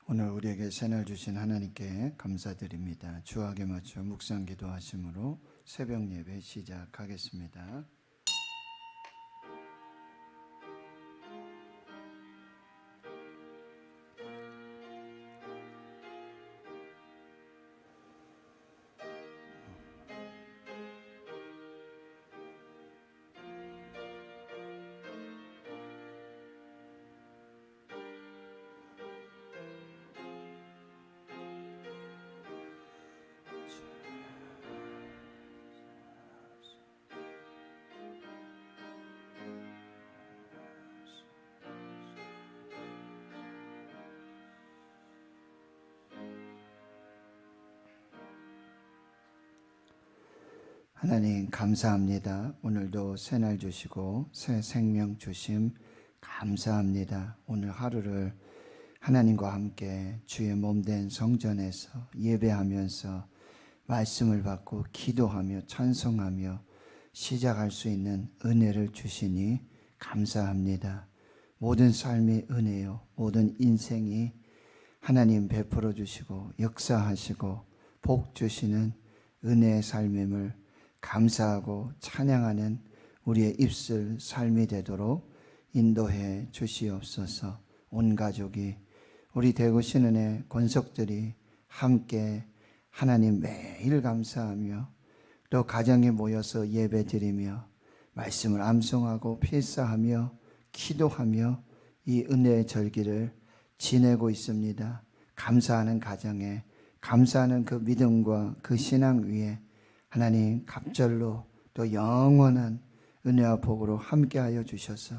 오늘 우리에게 새날 주신 하나님께 감사드립니다. 주악에 맞춰 묵상 기도하심으로 새벽 예배 시작하겠습니다. 하나님 감사합니다. 오늘도 새날 주시고 새 생명 주심 감사합니다. 오늘 하루를 하나님과 함께 주의 몸된 성전에서 예배하면서 말씀을 받고 기도하며 찬송하며 시작할 수 있는 은혜를 주시니 감사합니다. 모든 삶이 은혜요, 모든 인생이 하나님 베풀어 주시고 역사하시고 복 주시는 은혜의 삶임을 감사하고 찬양하는 우리의 입술 삶이 되도록 인도해 주시옵소서. 온 가족이 우리 대구 신은의 권속들이 함께 하나님 매일 감사하며 또 가정에 모여서 예배드리며 말씀을 암송하고 필사하며 기도하며 이 은혜의 절기를 지내고 있습니다. 감사하는 가정에 감사하는 그 믿음과 그 신앙 위에 하나님 갑절로 또 영원한 은혜와 복으로 함께하여 주셔서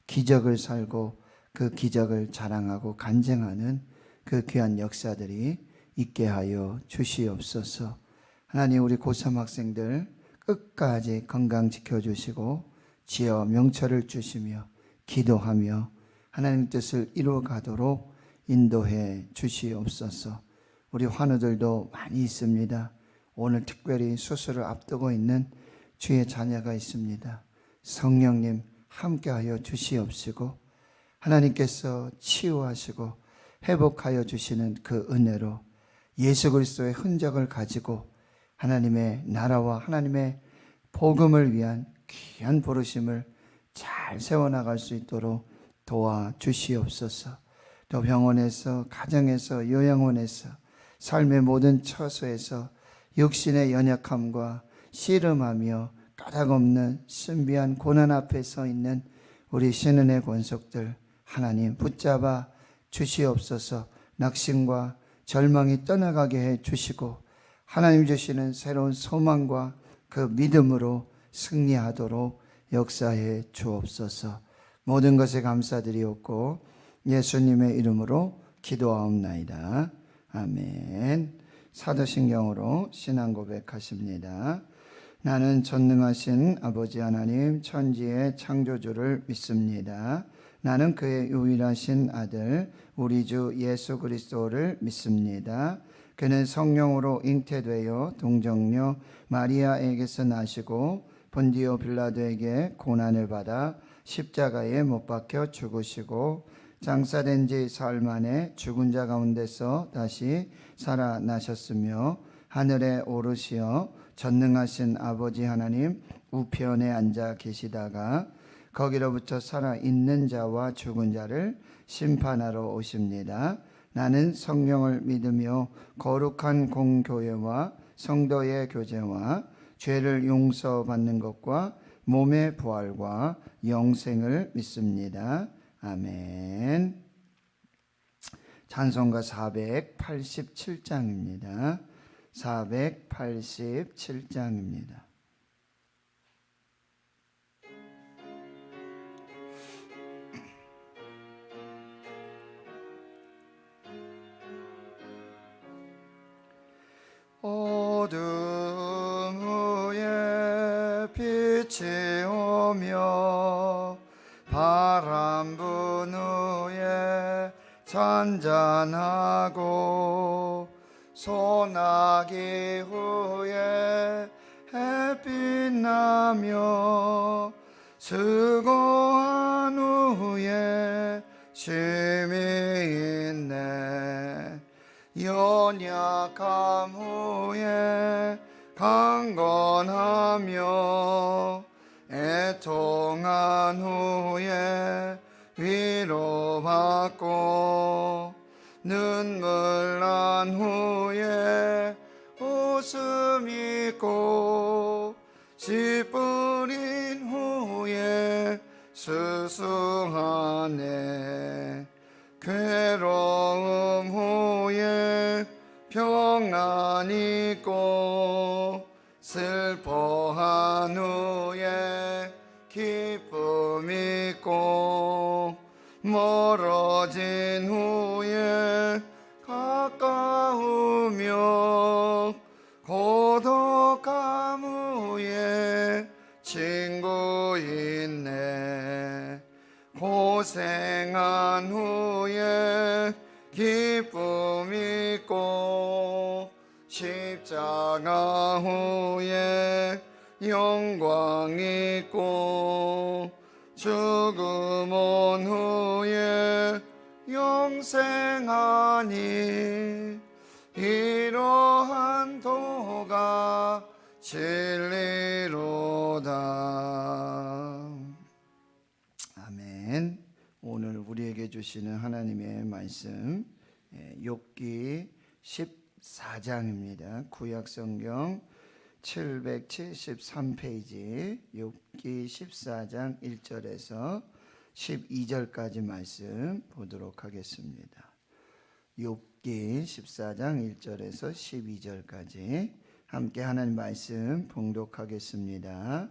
기적을 살고 그 기적을 자랑하고 간증하는 그 귀한 역사들이 있게 하여 주시옵소서. 하나님, 우리 고3 학생들 끝까지 건강 지켜주시고 지혜와 명철을 주시며 기도하며 하나님 뜻을 이루어가도록 인도해 주시옵소서. 우리 환우들도 많이 있습니다. 오늘 특별히 수술을 앞두고 있는 주의 자녀가 있습니다. 성령님 함께하여 주시옵시고 하나님께서 치유하시고 회복하여 주시는 그 은혜로 예수 그리스도의 흔적을 가지고 하나님의 나라와 하나님의 복음을 위한 귀한 부르심을 잘 세워나갈 수 있도록 도와주시옵소서. 또 병원에서, 가정에서, 요양원에서, 삶의 모든 처소에서 육신의 연약함과 씨름하며 까닭없는 신비한 고난 앞에 서 있는 우리 신은의 권속들 하나님 붙잡아 주시옵소서. 낙심과 절망이 떠나가게 해 주시고 하나님 주시는 새로운 소망과 그 믿음으로 승리하도록 역사해 주옵소서. 모든 것에 감사드리옵고 예수님의 이름으로 기도하옵나이다. 아멘. 사도신경으로 신앙 고백하십니다. 나는 전능하신 아버지 하나님 천지의 창조주를 믿습니다. 나는 그의 유일하신 아들 우리 주 예수 그리스도를 믿습니다. 그는 성령으로 잉태되어 동정녀 마리아에게서 나시고 본디오 빌라도에게 고난을 받아 십자가에 못 박혀 죽으시고 장사된 지 사흘 만에 죽은 자 가운데서 다시 살아나셨으며 하늘에 오르시어 전능하신 아버지 하나님 우편에 앉아 계시다가 거기로부터 살아있는 자와 죽은 자를 심판하러 오십니다. 나는 성령을 믿으며 거룩한 공교회와 성도의 교제와 죄를 용서받는 것과 몸의 부활과 영생을 믿습니다. 아멘. 찬송가 487장입니다. 487장입니다. 어둠 후에 빛이 오며 바람 분 후에 잔잔하고 소나기 후에 햇빛 나며 수고한 후에 쉼이 있네. 연약함 후에 강건하며 애통한 후에 위로받고 눈물 난 후에 웃음 있고 씨 뿌린 후에 수수하네. 괴로움 후에 평안 있고 슬퍼한 후에 기쁨 있고 멀어진 후에 가까우며 고독함 후에 친구 있네. 고생한 후에 기쁨 있고 십자가 후에 영광 있고 죽음 온 후에 영생하니 이러한 도가 진리로다. 아멘. 오늘 우리에게 주시는 하나님의 말씀 욥기 14장입니다. 구약성경 773페이지 욥기 14장 1절에서 12절까지 말씀 보도록 하겠습니다. 욥기 14장 1절에서 12절까지 함께 하나님 말씀 봉독하겠습니다.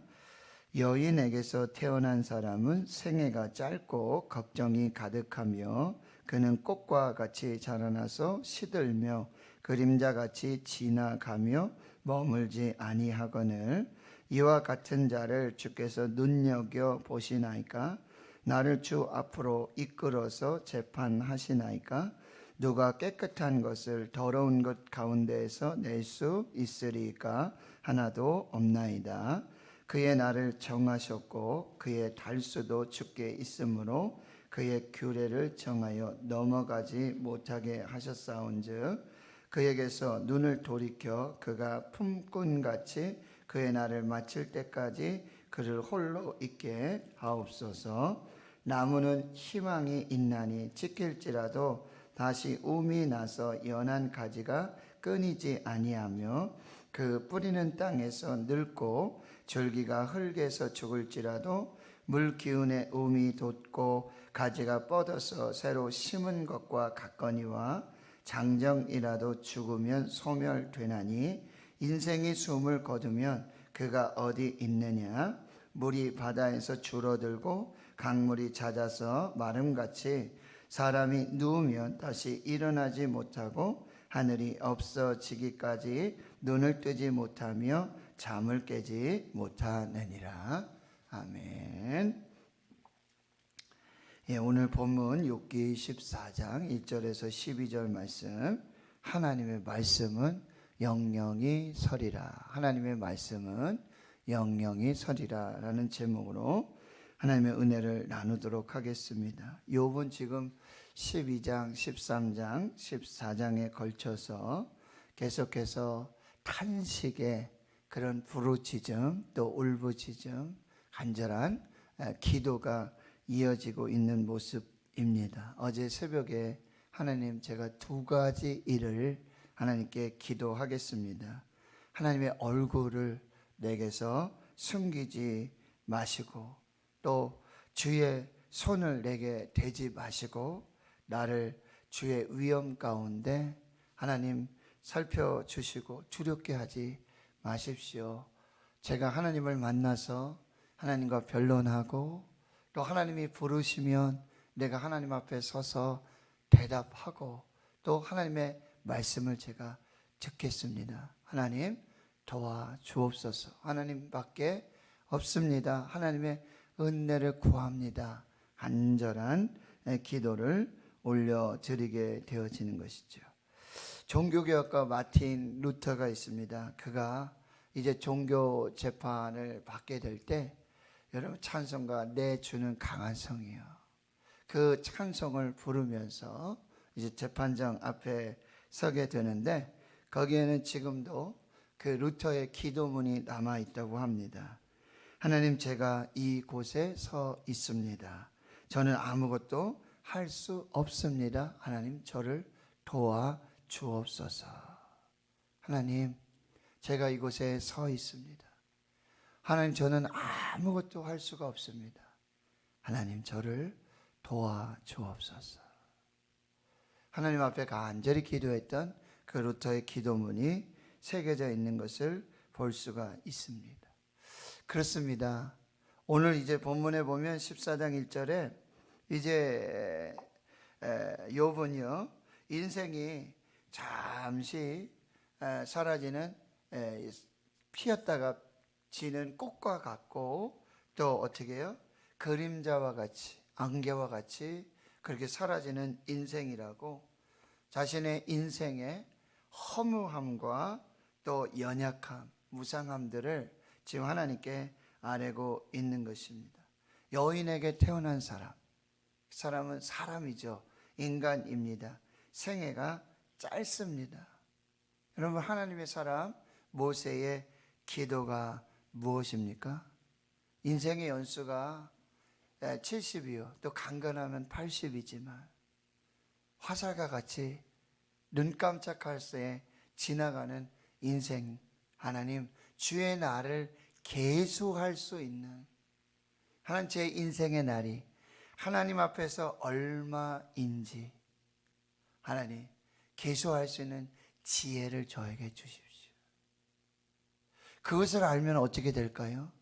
여인에게서 태어난 사람은 생애가 짧고 걱정이 가득하며 그는 꽃과 같이 자라나서 시들며 그림자같이 지나가며 머물지 아니하거늘 이와 같은 자를 주께서 눈여겨 보시나이까? 나를 주 앞으로 이끌어서 재판하시나이까? 누가 깨끗한 것을 더러운 것 가운데에서 낼 수 있으리까? 하나도 없나이다. 그의 날을 정하셨고 그의 달수도 주께 있으므로 그의 규례를 정하여 넘어가지 못하게 하셨사온즉 그에게서 눈을 돌이켜 그가 품꾼같이 그의 날을 마칠 때까지 그를 홀로 있게 하옵소서. 나무는 희망이 있나니 지킬지라도 다시 움이 나서 연한 가지가 끊이지 아니하며 그 뿌리는 땅에서 늙고 줄기가 흙에서 죽을지라도 물 기운에 움이 돋고 가지가 뻗어서 새로 심은 것과 같거니와 장정이라도 죽으면 소멸되나니 인생이 숨을 거두면 그가 어디 있느냐? 물이 바다에서 줄어들고 강물이 잦아서 마름같이 사람이 누우면 다시 일어나지 못하고 하늘이 없어지기까지 눈을 뜨지 못하며 잠을 깨지 못하느니라. 아멘. 오늘 본문 욥기 14장 1절에서 12절 말씀. 하나님의 말씀은 영영이 서리라. 하나님의 말씀은 영영이 서리라 라는 제목으로 하나님의 은혜를 나누도록 하겠습니다. 욥은 지금 12장, 13장, 14장에 걸쳐서 계속해서 탄식의 그런 부르짖음 또 울부짖음 간절한 기도가 이어지고 있는 모습입니다. 어제 새벽에 하나님 제가 두 가지 일을 하나님께 기도하겠습니다. 하나님의 얼굴을 내게서 숨기지 마시고 또 주의 손을 내게 대지 마시고 나를 주의 위험 가운데 하나님 살펴주시고 두렵게 하지 마십시오. 제가 하나님을 만나서 하나님과 변론하고 또 하나님이 부르시면 내가 하나님 앞에 서서 대답하고 또 하나님의 말씀을 제가 듣겠습니다. 하나님 도와주옵소서. 하나님밖에 없습니다. 하나님의 은혜를 구합니다. 간절한 기도를 올려드리게 되어지는 것이죠. 종교개혁가 마틴 루터가 있습니다. 그가 이제 종교 재판을 받게 될 때 여러분 찬송가 내 주는 강한 성이요. 그 찬송을 부르면서 이제 재판장 앞에 서게 되는데 거기에는 지금도 그 루터의 기도문이 남아 있다고 합니다. 하나님, 제가 이곳에 서 있습니다. 저는 아무것도 할 수 없습니다. 하나님, 저를 도와 주옵소서. 하나님, 제가 이곳에 서 있습니다. 하나님, 저는 아무것도 할 수가 없습니다. 하나님, 저를 도와 주옵소서. 하나님 앞에 간절히 기도했던 그 루터의 기도문이 새겨져 있는 것을 볼 수가 있습니다. 그렇습니다. 오늘 이제 본문에 보면 14장 1절에 이제 욥은요, 인생이 잠시 사라지는 피었다가 지는 꽃과 같고, 또 어떻게 해요? 그림자와 같이, 안개와 같이 그렇게 사라지는 인생이라고, 자신의 인생의 허무함과 또 연약함, 무상함들을 지금 하나님께 아뢰고 있는 것입니다. 여인에게 태어난 사람은 사람이죠. 인간입니다. 생애가 짧습니다. 여러분, 하나님의 사람 모세의 기도가 무엇입니까? 인생의 연수가 70이요. 또 강건하면 80이지만 화살과 같이 눈 깜짝할 새에 지나가는 인생, 하나님, 주의 날을 계수할 수 있는, 하나님, 제 인생의 날이 하나님 앞에서 얼마인지 하나님 계수할 수 있는 지혜를 저에게 주십시오. 그것을 알면 어떻게 될까요?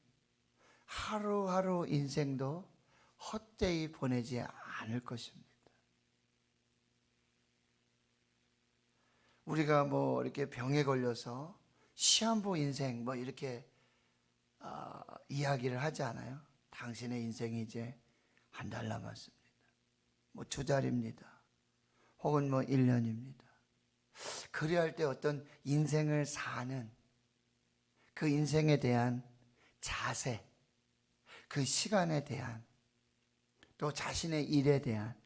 하루하루 인생도 헛되이 보내지 않을 것입니다. 우리가 뭐 이렇게 병에 걸려서 시한부 인생 뭐 이렇게 이야기를 하지 않아요? 당신의 인생이 이제 한 달 남았습니다. 뭐 2달입니다. 혹은 뭐 1년입니다. 그리할 때 어떤 인생을 사는 그 인생에 대한 자세, 그 시간에 대한, 또 자신의 일에 대한,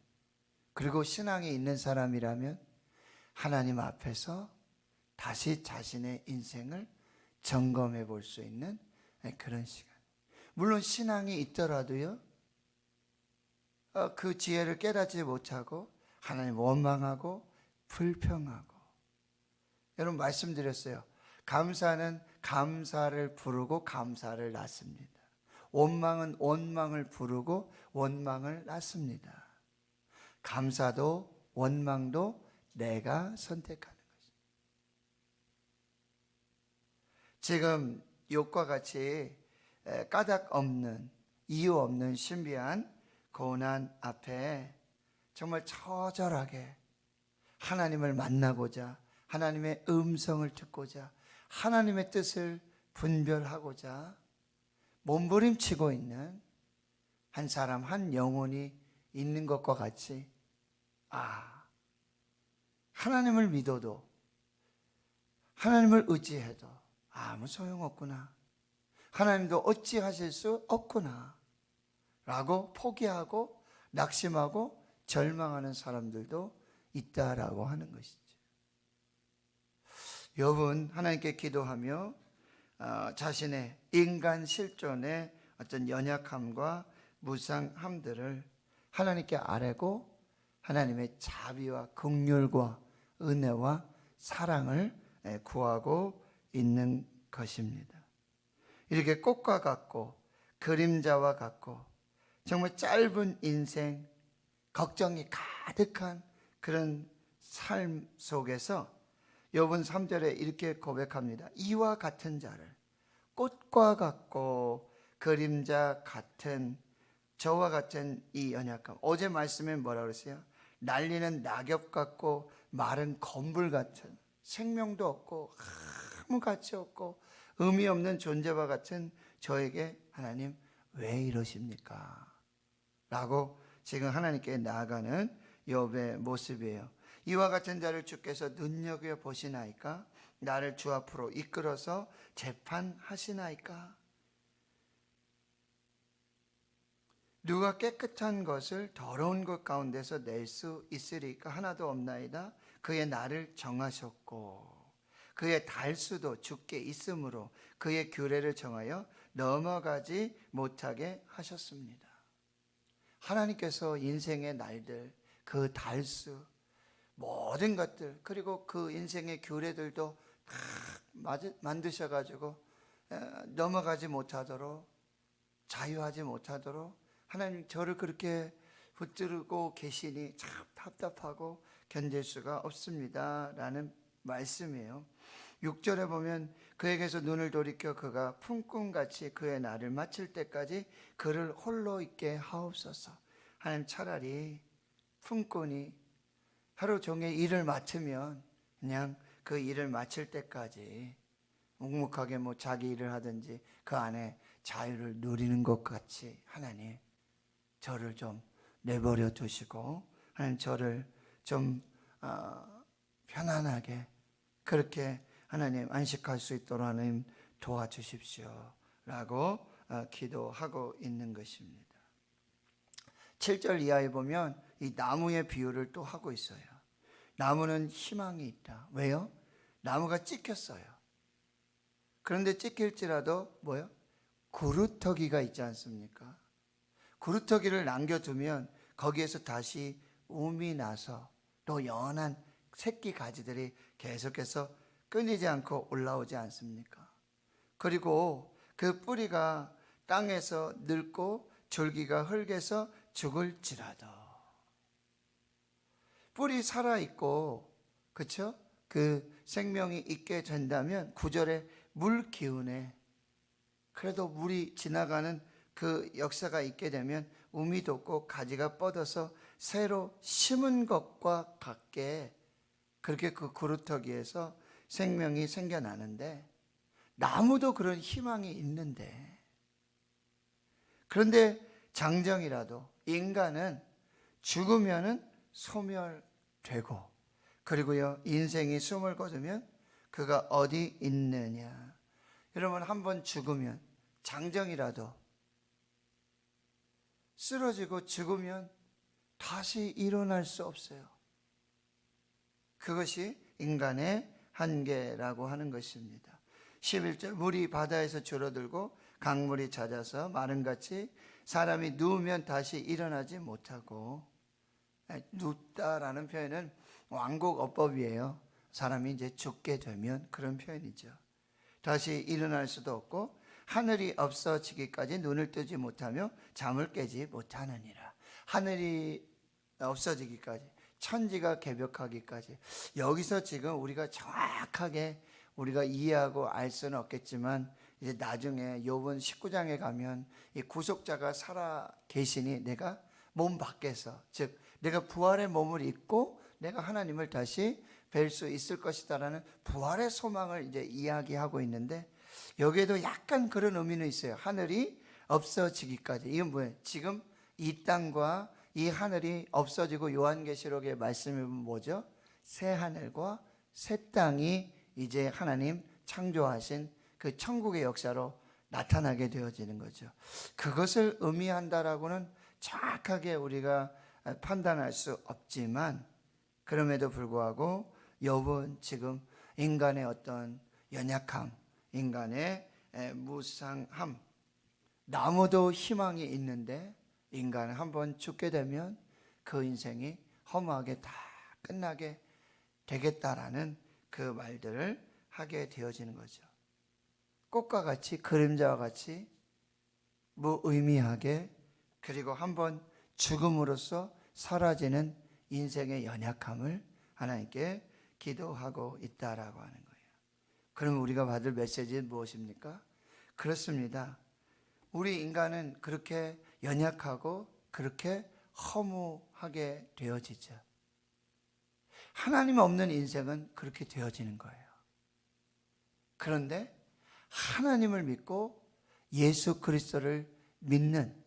그리고 신앙에 있는 사람이라면 하나님 앞에서 다시 자신의 인생을 점검해 볼 수 있는 그런 시간. 물론 신앙이 있더라도요, 그 지혜를 깨닫지 못하고 하나님 원망하고 불평하고. 여러분, 말씀드렸어요. 감사는 감사를 부르고 감사를 낳습니다. 원망은 원망을 부르고 원망을 낳습니다. 감사도 원망도 내가 선택하는 것입니다. 지금 욥과 같이 까닭 없는, 이유 없는 신비한 고난 앞에 정말 처절하게 하나님을 만나고자, 하나님의 음성을 듣고자, 하나님의 뜻을 분별하고자 몸부림치고 있는 한 사람, 한 영혼이 있는 것과 같이, 하나님을 믿어도, 하나님을 의지해도 아무 소용없구나, 하나님도 어찌하실 수 없구나 라고 포기하고 낙심하고 절망하는 사람들도 있다라고 하는 것이죠. 욥은 하나님께 기도하며 자신의 인간 실존의 어떤 연약함과 무상함들을 하나님께 아뢰고 하나님의 자비와 긍휼과 은혜와 사랑을 구하고 있는 것입니다. 이렇게 꽃과 같고 그림자와 같고 정말 짧은 인생, 걱정이 가득한 그런 삶 속에서 욥은 3절에 이렇게 고백합니다. 이와 같은 자를, 꽃과 같고 그림자 같은 저와 같은 이 연약함. 어제 말씀에 뭐라 그랬어요? 날리는 낙엽 같고 마른 건불 같은, 생명도 없고 아무 가치 없고 의미 없는 존재와 같은 저에게 하나님 왜 이러십니까? 라고 지금 하나님께 나아가는 욥의 모습이에요. 이와 같은 자를 주께서 눈여겨보시나이까? 나를 주 앞으로 이끌어서 재판하시나이까? 누가 깨끗한 것을 더러운 것 가운데서 낼 수 있으리까? 하나도 없나이다. 그의 날을 정하셨고 그의 달수도 주께 있으므로 그의 규례를 정하여 넘어가지 못하게 하셨습니다. 하나님께서 인생의 날들, 그 달수, 모든 것들, 그리고 그 인생의 규례들도 다 만드셔가지고 넘어가지 못하도록, 자유하지 못하도록 하나님 저를 그렇게 붙들고 계시니 참 답답하고 견딜 수가 없습니다 라는 말씀이에요. 6절에 보면 그에게서 눈을 돌이켜 그가 품꿈같이 그의 날을 마칠 때까지 그를 홀로 있게 하옵소서. 하나님 차라리 품꾼이 하루 종일 일을 맡으면 그냥 그 일을 마칠 때까지 묵묵하게 뭐 자기 일을 하든지 그 안에 자유를 누리는 것 같이 하나님 저를 좀 내버려 두시고 하나님 저를 좀 편안하게 그렇게 하나님 안식할 수 있도록 하나님 도와주십시오 라고 기도하고 있는 것입니다. 7절 이하에 보면 이 나무의 비유를 또 하고 있어요. 나무는 희망이 있다. 왜요? 나무가 찍혔어요. 그런데 찍힐지라도 뭐요? 구루터기가 있지 않습니까? 구루터기를 남겨두면 거기에서 다시 움이 나서 또 연한 새끼 가지들이 계속해서 끊이지 않고 올라오지 않습니까? 그리고 그 뿌리가 땅에서 늙고 줄기가 흙에서 죽을지라도 뿌리 살아있고 그렇죠? 그 생명이 있게 된다면 9절에 물 기운에 그래도 물이 지나가는 그 역사가 있게 되면 움이 돋고 가지가 뻗어서 새로 심은 것과 같게 그렇게 그 구루터기에서 생명이 생겨나는데 나무도 그런 희망이 있는데 그런데 장정이라도 인간은 죽으면은 소멸되고 그리고요 인생이 숨을 거두면 그가 어디 있느냐. 여러분 한번 죽으면 장정이라도 쓰러지고 죽으면 다시 일어날 수 없어요. 그것이 인간의 한계라고 하는 것입니다. 11절 물이 바다에서 줄어들고 강물이 잦아서 마른같이 사람이 누우면 다시 일어나지 못하고 눕다라는 표현은 완곡어법이에요. 사람이 이제 죽게 되면 그런 표현이죠. 다시 일어날 수도 없고 하늘이 없어지기까지 눈을 뜨지 못하며 잠을 깨지 못하느니라. 하늘이 없어지기까지 천지가 개벽하기까지 여기서 지금 우리가 정확하게 우리가 이해하고 알 수는 없겠지만 이제 나중에 욥은 19장에 가면 이 구속자가 살아 계시니 내가 몸 밖에서 즉 내가 부활의 몸을 입고 내가 하나님을 다시 뵐 수 있을 것이다라는 부활의 소망을 이제 이야기하고 있는데 여기에도 약간 그런 의미는 있어요. 하늘이 없어지기까지. 이건 뭐예요? 지금 이 땅과 이 하늘이 없어지고 요한계시록의 말씀이 뭐죠? 새 하늘과 새 땅이 이제 하나님 창조하신 그 천국의 역사로 나타나게 되어지는 거죠. 그것을 의미한다라고는 정확하게 우리가 판단할 수 없지만 그럼에도 불구하고 욥은 지금 인간의 어떤 연약함, 인간의 무상함, 나무도 희망이 있는데 인간은 한번 죽게 되면 그 인생이 허무하게 다 끝나게 되겠다라는 그 말들을 하게 되어지는 거죠. 꽃과 같이 그림자와 같이 무의미하게 그리고 한번 죽음으로써 사라지는 인생의 연약함을 하나님께 기도하고 있다라고 하는 거예요. 그럼 우리가 받을 메시지는 무엇입니까? 그렇습니다. 우리 인간은 그렇게 연약하고 그렇게 허무하게 되어지죠. 하나님 없는 인생은 그렇게 되어지는 거예요. 그런데 하나님을 믿고 예수 그리스도를 믿는,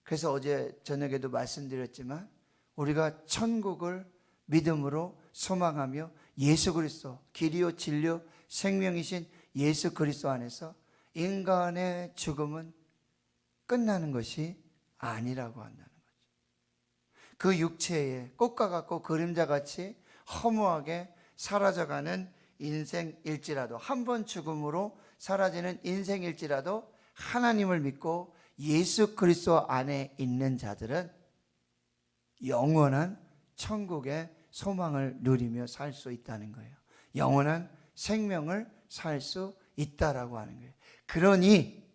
그래서 어제 저녁에도 말씀드렸지만 우리가 천국을 믿음으로 소망하며 예수 그리스도 길이요 진리요 생명이신 예수 그리스도 안에서 인간의 죽음은 끝나는 것이 아니라고 한다는 거죠. 그 육체에 꽃과 같고 그림자같이 허무하게 사라져가는 인생일지라도, 한 번 죽음으로 사라지는 인생일지라도 하나님을 믿고 예수 그리스도 안에 있는 자들은 영원한 천국의 소망을 누리며 살 수 있다는 거예요. 영원한 생명을 살 수 있다라고 하는 거예요. 그러니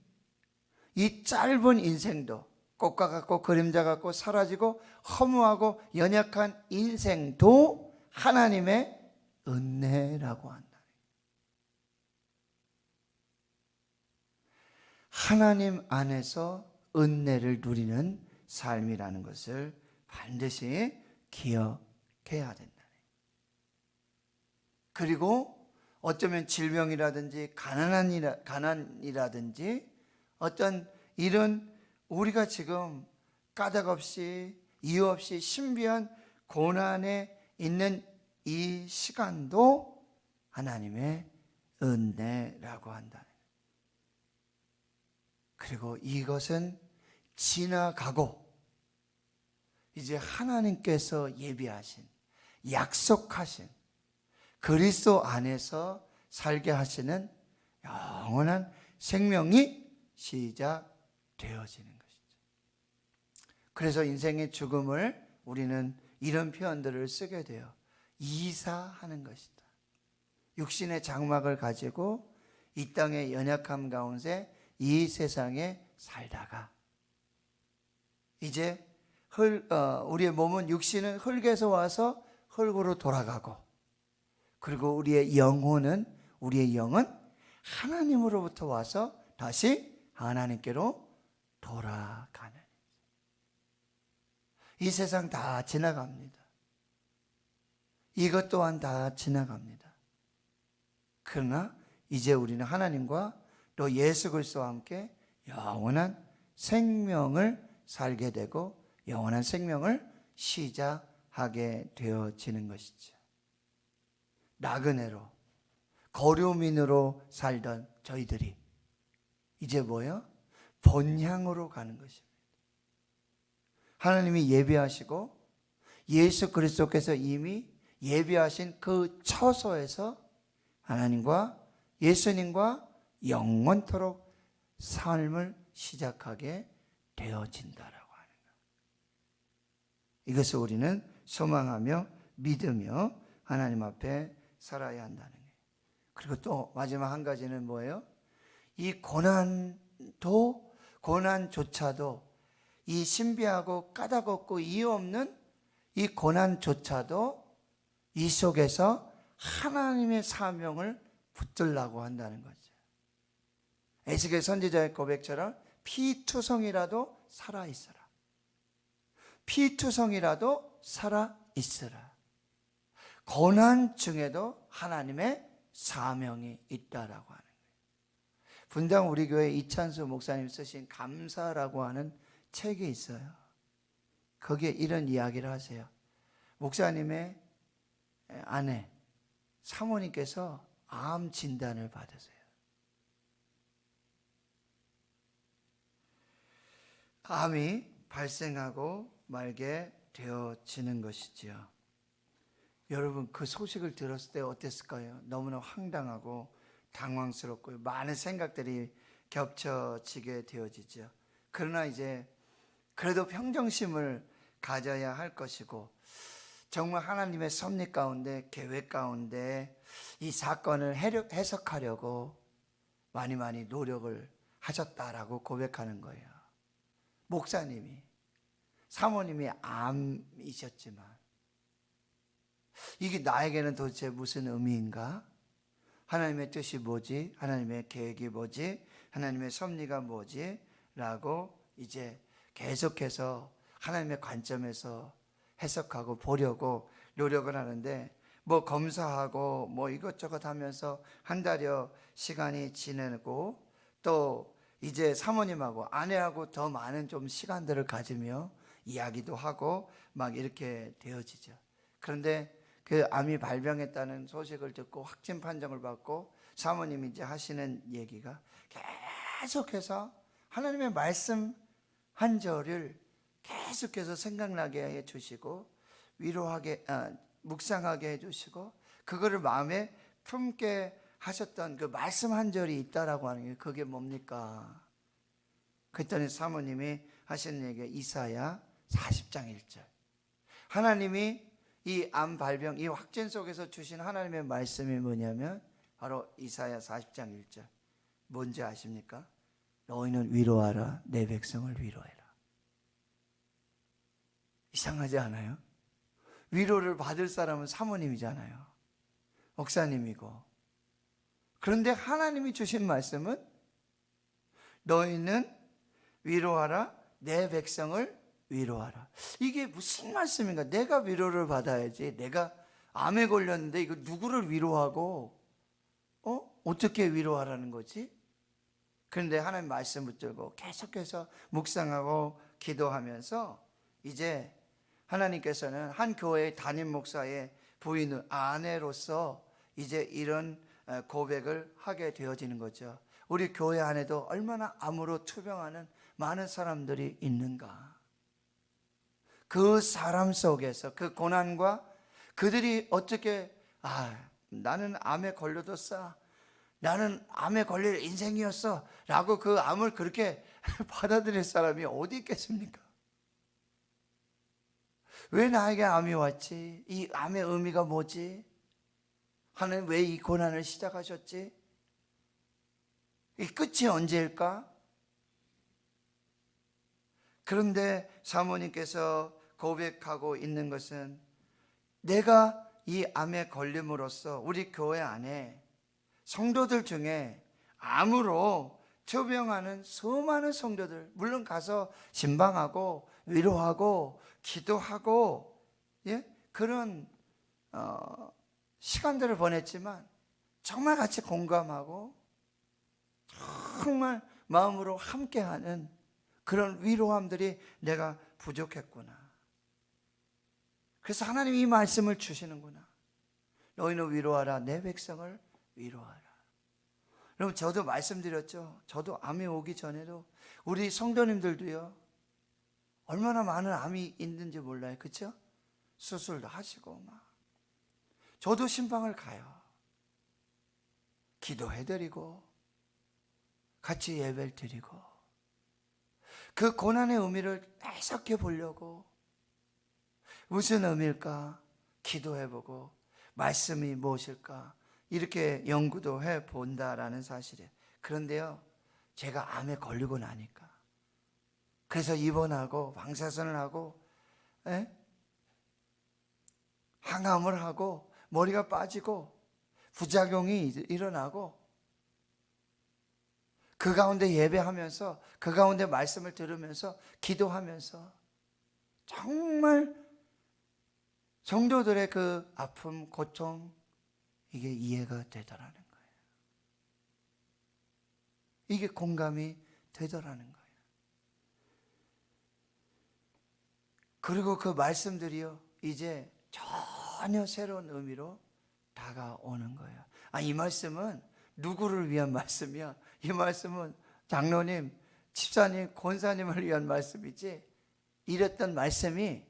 이 짧은 인생도, 꽃과 같고 그림자 같고 사라지고 허무하고 연약한 인생도 하나님의 은혜라고 한다. 하나님 안에서 은혜를 누리는 삶이라는 것을 반드시 기억해야 된다. 그리고 어쩌면 질병이라든지 가난이라든지 어떤 이런 우리가 지금 까닭없이 이유 없이 신비한 고난에 있는 이 시간도 하나님의 은혜라고 한다. 그리고 이것은 지나가고 이제 하나님께서 예비하신, 약속하신 그리스도 안에서 살게 하시는 영원한 생명이 시작되어지는 것이죠. 그래서 인생의 죽음을 우리는 이런 표현들을 쓰게 돼요. 이사하는 것이다. 육신의 장막을 가지고 이 땅의 연약함 가운데 이 세상에 살다가 이제 우리의 몸은, 육신은 흙에서 와서 흙으로 돌아가고, 그리고 우리의 영혼은, 우리의 영은 하나님으로부터 와서 다시 하나님께로 돌아가는. 이 세상 다 지나갑니다. 이것 또한 다 지나갑니다. 그러나 이제 우리는 하나님과 또 예수 그리스도와 함께 영원한 생명을 살게 되고 영원한 생명을 시작하게 되어지는 것이죠. 나그네로, 거류민으로 살던 저희들이 이제 뭐예요? 본향으로 가는 것입니다. 하나님이 예비하시고 예수 그리스도께서 이미 예비하신 그 처소에서 하나님과 예수님과 영원토록 삶을 시작하게 되어진다라고 하는 거예요. 이것을 우리는 소망하며 믿으며 하나님 앞에 살아야 한다는 거예요. 그리고 또 마지막 한 가지는 뭐예요? 이 고난조차도, 이 신비하고 까닭없고 이유 없는 이 고난조차도 이 속에서 하나님의 사명을 붙들라고 한다는 거죠. 에스겔 선지자의 고백처럼 피투성이라도 살아있어라. 피투성이라도 살아있어라. 고난 중에도 하나님의 사명이 있다라고 하는 거예요. 분당 우리 교회 이찬수 목사님 쓰신 감사라고 하는 책이 있어요. 거기에 이런 이야기를 하세요. 목사님의 아내 사모님께서 암 진단을 받으세요. 암이 발생하고 말게 되어지는 것이지요. 여러분, 그 소식을 들었을 때 어땠을까요? 너무나 황당하고 당황스럽고 많은 생각들이 겹쳐지게 되어지죠. 그러나 이제 그래도 평정심을 가져야 할 것이고, 정말 하나님의 섭리 가운데, 계획 가운데 이 사건을 해석하려고 많이 노력을 하셨다라고 고백하는 거예요. 목사님이, 사모님이 암이셨지만 이게 나에게는 도대체 무슨 의미인가? 하나님의 뜻이 뭐지? 하나님의 계획이 뭐지? 하나님의 섭리가 뭐지? 라고 이제 계속해서 하나님의 관점에서 해석하고 보려고 노력을 하는데, 뭐 검사하고 뭐 이것저것 하면서 한 달여 시간이 지내고, 또 이제 사모님하고 아내하고 더 많은 좀 시간들을 가지며 이야기도 하고 막 이렇게 되어지죠. 그런데 그 암이 발병했다는 소식을 듣고 확진 판정을 받고 사모님이 이제 하시는 얘기가 계속해서 하나님의 말씀 한 절을 계속해서 생각나게 해 주시고 위로하게 묵상하게 해 주시고 그거를 마음에 품게 하셨던 그 말씀 한 절이 있다라고 하는 게 그게 뭡니까? 그랬더니 사모님이 하시는 얘기가 이사야 40장 1절. 하나님이 이 암 발병, 이 확진 속에서 주신 하나님의 말씀이 뭐냐면 바로 이사야 40장 1절. 뭔지 아십니까? 너희는 위로하라, 내 백성을 위로해라. 이상하지 않아요? 위로를 받을 사람은 사모님이잖아요. 목사님이고. 그런데 하나님이 주신 말씀은 너희는 위로하라, 내 백성을 위로하라. 이게 무슨 말씀인가? 내가 위로를 받아야지. 내가 암에 걸렸는데 이거 누구를 위로하고 어떻게 위로하라는 거지? 그런데 하나님 말씀 붙들고 계속해서 묵상하고 기도하면서 이제 하나님께서는 한 교회의 담임 목사의 부인, 아내로서 이제 이런 고백을 하게 되어지는 거죠. 우리 교회 안에도 얼마나 암으로 투병하는 많은 사람들이 있는가. 그 사람 속에서 그 고난과 그들이 어떻게 나는 암에 걸려뒀어, 나는 암에 걸릴 인생이었어 라고 그 암을 그렇게 받아들일 사람이 어디 있겠습니까? 왜 나에게 암이 왔지? 이 암의 의미가 뭐지? 하나님 왜 이 고난을 시작하셨지? 이 끝이 언제일까? 그런데 사모님께서 고백하고 있는 것은 내가 이 암에 걸림으로써 우리 교회 안에 성도들 중에 암으로 투병하는 수많은 성도들, 물론 가서 신방하고 위로하고 기도하고 그런 시간들을 보냈지만 정말 같이 공감하고 정말 마음으로 함께하는 그런 위로함들이 내가 부족했구나. 그래서 하나님이 이 말씀을 주시는구나. 너희는 위로하라, 내 백성을 위로하라. 여러분, 저도 말씀드렸죠. 저도 암이 오기 전에도 우리 성도님들도요, 얼마나 많은 암이 있는지 몰라요. 그렇죠? 수술도 하시고 막. 저도 신방을 가요. 기도해드리고 같이 예배를 드리고 그 고난의 의미를 해석해 보려고 무슨 의미일까 기도해보고 말씀이 무엇일까 이렇게 연구도 해본다라는 사실이에요. 그런데요, 제가 암에 걸리고 나니까 그래서 입원하고 방사선을 하고 항암을 하고 머리가 빠지고 부작용이 일어나고 그 가운데 예배하면서 그 가운데 말씀을 들으면서 기도하면서 정말 성도들의 그 아픔, 고통 이게 이해가 되더라는 거예요. 이게 공감이 되더라는 거예요. 그리고 그 말씀들이요 이제 전혀 새로운 의미로 다가오는 거예요. 이 말씀은 누구를 위한 말씀이야? 이 말씀은 장로님, 집사님, 권사님을 위한 말씀이지 이랬던 말씀이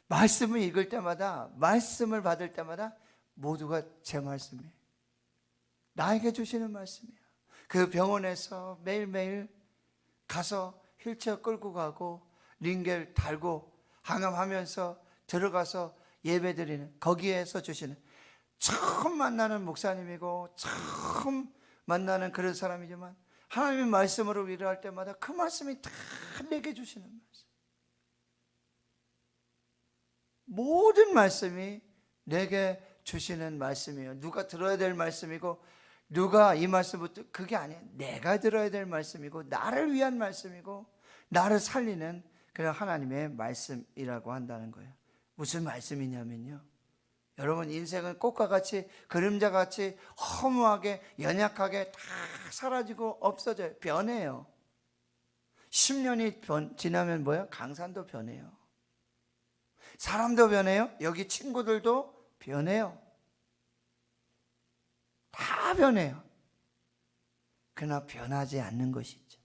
말씀을 읽을 때마다 말씀을 받을 때마다 모두가 제 말씀이에요. 나에게 주시는 말씀이에요. 그 병원에서 매일매일 가서 휠체어 끌고 가고 링겔 달고 항암하면서 들어가서 예배드리는 거기에서 주시는 처음 만나는 목사님이고 처음 만나는 그런 사람이지만 하나님의 말씀으로 위로할 때마다 그 말씀이 다 내게 주시는 말씀. 모든 말씀이 내게 주시는 말씀이에요. 누가 들어야 될 말씀이고 누가 이 말씀부터 그게 아니에요. 내가 들어야 될 말씀이고 나를 위한 말씀이고 나를 살리는 그런 하나님의 말씀이라고 한다는 거예요. 무슨 말씀이냐면요, 여러분 인생은 꽃과 같이 그림자같이 허무하게 연약하게 다 사라지고 없어져요. 변해요. 10년이 지나면 뭐예요? 강산도 변해요. 사람도 변해요. 여기 친구들도 변해요. 다 변해요. 그러나 변하지 않는 것이 있죠.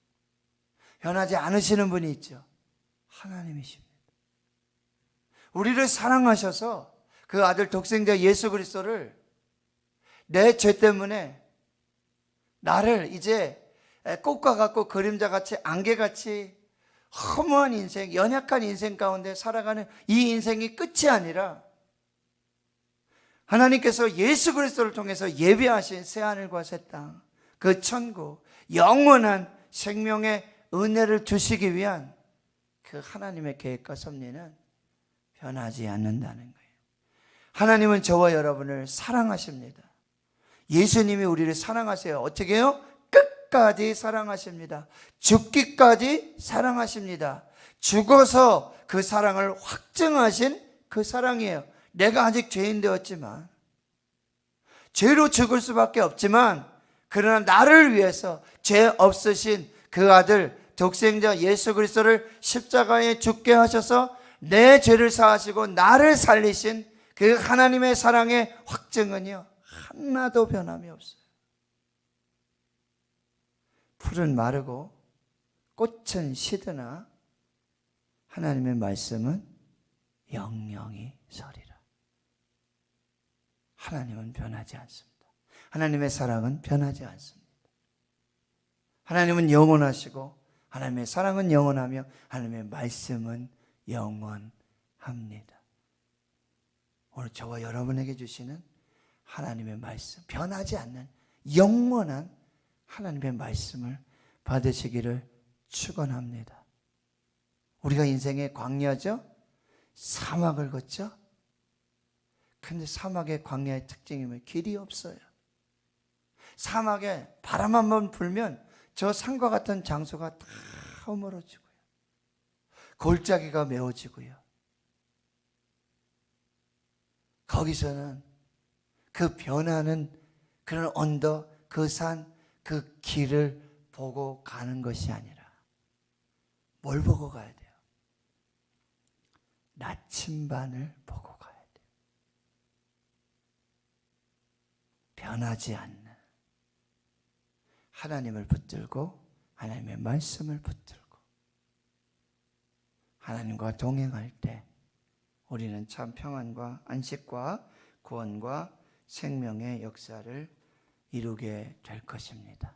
변하지 않으시는 분이 있죠. 하나님이십니다. 우리를 사랑하셔서 그 아들 독생자 예수 그리스도를 내 죄 때문에 나를 이제 꽃과 같고 그림자같이 안개같이 허무한 인생, 연약한 인생 가운데 살아가는 이 인생이 끝이 아니라 하나님께서 예수 그리스도를 통해서 예비하신 새하늘과 새 땅, 그 천국, 영원한 생명의 은혜를 주시기 위한 그 하나님의 계획과 섭리는 변하지 않는다는 거예요. 하나님은 저와 여러분을 사랑하십니다. 예수님이 우리를 사랑하세요. 어떻게 해요? 끝까지 사랑하십니다. 죽기까지 사랑하십니다. 죽어서 그 사랑을 확증하신 그 사랑이에요. 내가 아직 죄인 되었지만, 죄로 죽을 수밖에 없지만, 그러나 나를 위해서 죄 없으신 그 아들 독생자 예수 그리스도를 십자가에 죽게 하셔서 내 죄를 사하시고 나를 살리신 그 하나님의 사랑의 확증은요, 하나도 변함이 없어요. 풀은 마르고 꽃은 시드나 하나님의 말씀은 영영이 서리라. 하나님은 변하지 않습니다. 하나님의 사랑은 변하지 않습니다. 하나님은 영원하시고 하나님의 사랑은 영원하며 하나님의 말씀은 영원합니다. 오늘 저와 여러분에게 주시는 하나님의 말씀, 변하지 않는 영원한 하나님의 말씀을 받으시기를 축원합니다. 우리가 인생의 광야죠? 사막을 걷죠? 근데 사막의 광야의 특징이 뭐예요? 길이 없어요. 사막에 바람 한번 불면 저 산과 같은 장소가 다 허물어지고요. 골짜기가 메워지고요. 거기서는 그 변하는 그런 언덕, 그 산, 그 길을 보고 가는 것이 아니라 뭘 보고 가야 돼요? 나침반을 보고 가야 돼요. 변하지 않는 하나님을 붙들고 하나님의 말씀을 붙들고 하나님과 동행할 때 우리는 참 평안과 안식과 구원과 생명의 역사를 이루게 될 것입니다.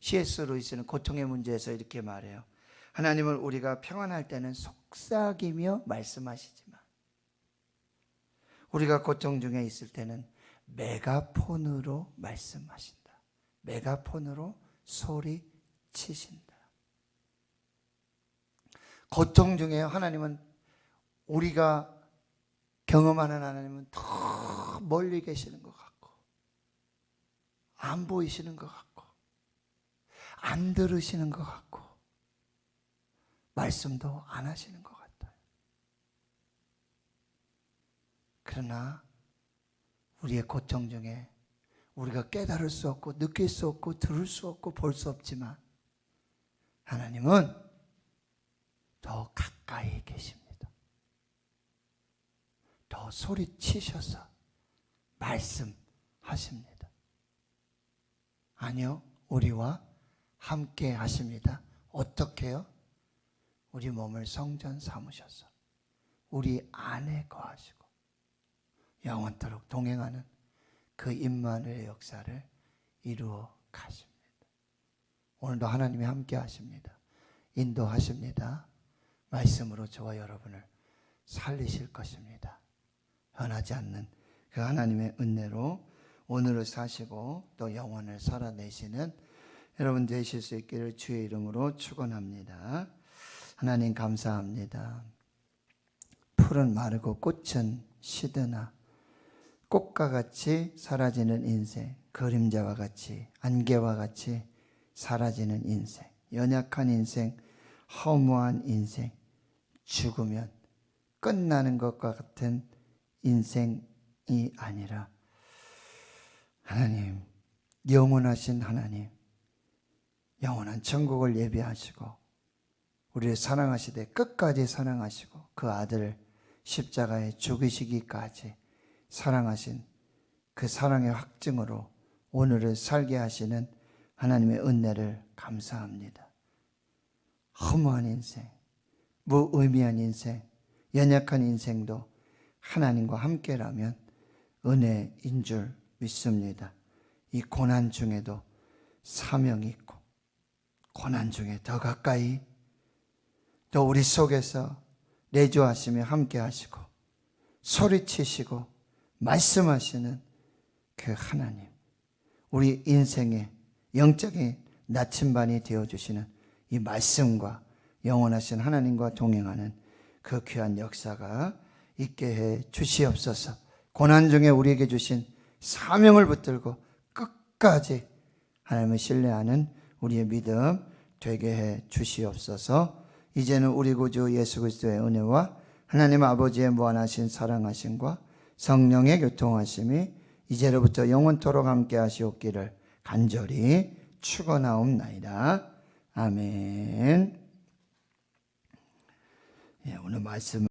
C.S. 루이스는 고통의 문제에서 이렇게 말해요. 하나님은 우리가 평안할 때는 속삭이며 말씀하시지만 우리가 고통 중에 있을 때는 메가폰으로 말씀하신다. 메가폰으로 소리치신다. 고통 중에 하나님은 우리가 경험하는 하나님은 더 멀리 계시는 것 같고 안 보이시는 것 같고 안 들으시는 것 같고 말씀도 안 하시는 것 같아요. 그러나 우리의 고통 중에 우리가 깨달을 수 없고 느낄 수 없고 들을 수 없고 볼 수 없지만 하나님은 더 가까이 계십니다. 더 소리치셔서 말씀하십니다. 아니요, 우리와 함께 하십니다. 어떻게요? 우리 몸을 성전 삼으셔서 우리 안에 거하시고 영원토록 동행하는 그 임마누엘의 역사를 이루어 가십니다. 오늘도 하나님이 함께 하십니다. 인도하십니다. 말씀으로 저와 여러분을 살리실 것입니다. 변하지 않는 그 하나님의 은혜로 오늘을 사시고 또 영원을 살아내시는 여러분 되실 수 있기를 주의 이름으로 축원합니다. 하나님 감사합니다. 풀은 마르고 꽃은 시드나 꽃과 같이 사라지는 인생, 그림자와 같이 안개와 같이 사라지는 인생, 연약한 인생, 허무한 인생, 죽으면 끝나는 것과 같은 인생이 아니라 하나님, 영원하신 하나님, 영원한 천국을 예비하시고 우리를 사랑하시되 끝까지 사랑하시고 그 아들을 십자가에 죽이시기까지 사랑하신 그 사랑의 확증으로 오늘을 살게 하시는 하나님의 은혜를 감사합니다. 허무한 인생, 무의미한 인생, 연약한 인생도 하나님과 함께라면 은혜인 줄 믿습니다. 이 고난 중에도 사명이 있고, 고난 중에 더 가까이, 또 우리 속에서 내주하시며 함께 하시고 소리치시고 말씀하시는 그 하나님, 우리 인생의 영적인 나침반이 되어주시는 이 말씀과 영원하신 하나님과 동행하는 그 귀한 역사가 있게 해 주시옵소서. 고난 중에 우리에게 주신 사명을 붙들고 끝까지 하나님을 신뢰하는 우리의 믿음 되게 해 주시옵소서. 이제는 우리 구주 예수 그리스도의 은혜와 하나님 아버지의 무한하신 사랑하심과 성령의 교통하심이 이제로부터 영원토록 함께 하시옵기를 간절히 축원하옵나이다. 아멘. 오늘 말씀